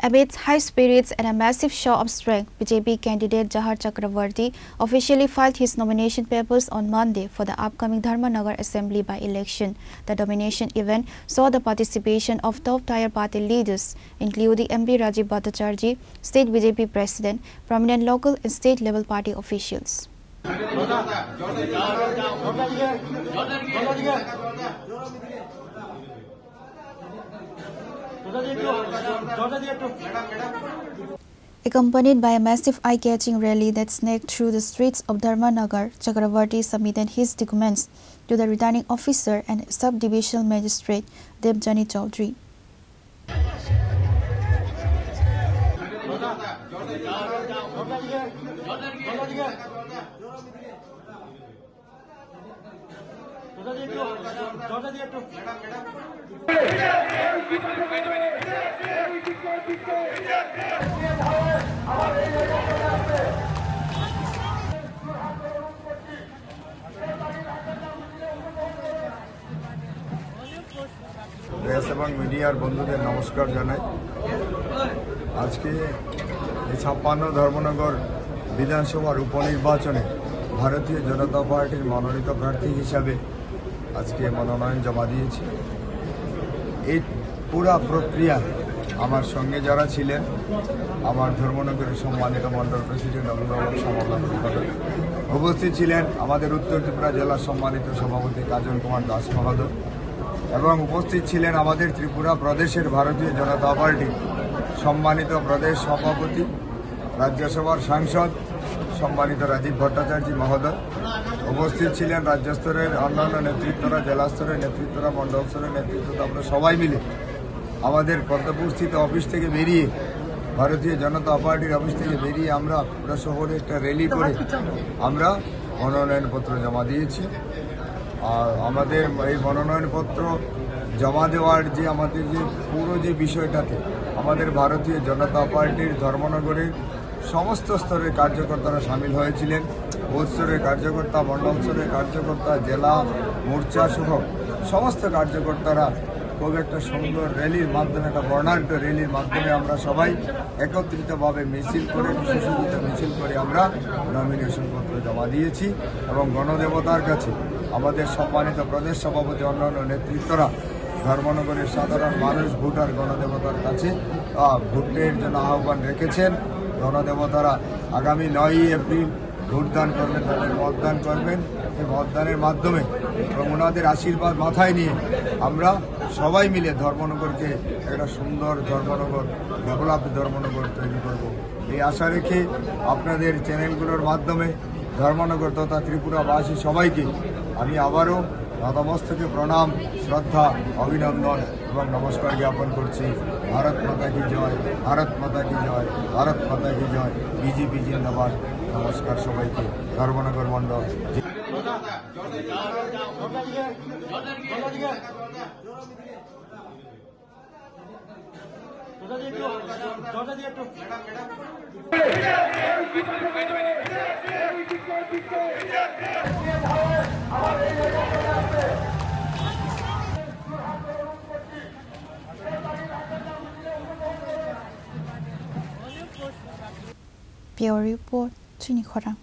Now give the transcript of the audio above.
Amidst high spirits and a massive show of strength, BJP candidate Jahar Chakravarti officially filed his nomination papers on Monday for the upcoming Dharmanagar Assembly by-election. The nomination event saw the participation of top-tier party leaders, including MP Rajiv Bhattacharjee, State BJP President, prominent local and state-level party officials. Accompanied by a massive eye-catching rally that snaked through the streets of Dharmanagar, Chakravarti submitted his documents to the returning officer and sub-divisional magistrate Debjani Chaudhary. Press এবং মিডিয়ার বন্ধুদের নমস্কার জানাই। আজকে এই 56 ধর্মনগর বিধানসভার উপনির্বাচনে ভারতীয় জনতা পার্টির মনোনীত প্রার্থী হিসাবে আজকে মনোনয়ন জমা দিয়েছি। এই পুরা প্রক্রিয়া আমার সঙ্গে যারা ছিলেন, আমার ধর্মনগরের সম্মানিত মন্ডল প্রেসিডেন্ট অভিভাবক সমাবর্তন উপস্থিত ছিলেন আমাদের উত্তর ত্রিপুরা জেলার সম্মানিত সভাপতি কাজল কুমার দাস মহোদয়, এবং উপস্থিত ছিলেন আমাদের ত্রিপুরা প্রদেশের ভারতীয় জনতা পার্টির সম্মানিত প্রদেশ সভাপতি, রাজ্যসভার সাংসদ সম্মানিত রাজীব ভট্টাচার্য মহোদয়। উপস্থিত ছিলেন রাজ্য স্তরের অন্যান্য নেতৃত্বরা, জেলা স্তরের নেতৃত্বরা, মণ্ডল স্তরের নেতৃত্বরা। আমরা সবাই মিলে আমাদের কর্তব্যস্থিত অফিস থেকে বেরিয়ে, ভারতীয় জনতা পার্টির অফিস থেকে বেরিয়ে আমরা পুরো শহরে একটা র্যালি করে আমরা মনোনয়নপত্র জমা দিয়েছি। আর আমাদের এই মনোনয়নপত্র জমা দেওয়ার যে আমাদের যে পুরো যে বিষয়টাতে আমাদের ভারতীয় জনতা পার্টির ধর্মনগরের সমস্ত স্তরের কার্যকর্তারা সামিল হয়েছিলেন। বুথ স্তরের কার্যকর্তা, মণ্ডল স্তরের কার্যকর্তা, জেলা মোর্চা সহ সমস্ত কার্যকর্তারা খুব একটা সুন্দর র্যালির মাধ্যমে, একটা বর্ণাঢ্য র্যালির মাধ্যমে আমরা সবাই একত্রিতভাবে মিছিল করে, সুশোভিত মিছিল করে আমরা নমিনেশন পত্র জমা দিয়েছি। এবং গণদেবতার কাছে আমাদের সম্মানিত প্রদেশ সভাপতি, অন্যান্য নেতৃত্বরা, ধর্মনগরের সাধারণ মানুষ, ভোটার গণদেবতার কাছে ভোটের জন্য আহ্বান রেখেছেন। গণদেবতারা আগামী 9 এপ্রিল ভোটদান করবেন, তাদের মতদান করবেন। এই মতদানের মাধ্যমে এবং ওনাদের আশীর্বাদ মাথায় নিয়ে আমরা সবাই মিলে ধর্মনগরকে একটা সুন্দর ধর্মনগর, ডেভেলপড ধর্মনগর তৈরি করব। এই আশা রেখে আপনাদের চ্যানেলগুলোর মাধ্যমে ধর্মনগর তথা ত্রিপুরাবাসী সবাইকে আমি আবারও নতমস্তকে প্রণাম, শ্রদ্ধা, অভিনন্দন এবং নমস্কার জ্ঞাপন করছি। ভারত মাতা কি জয়, ভারত মাতা কি জয়, ভারত মাতা কি জয়, বিজেপি জিন্দাবাদ। নমস্কার সবাইকে। ধর্মনগর মণ্ডল। Bureau Report, Chini Khorang.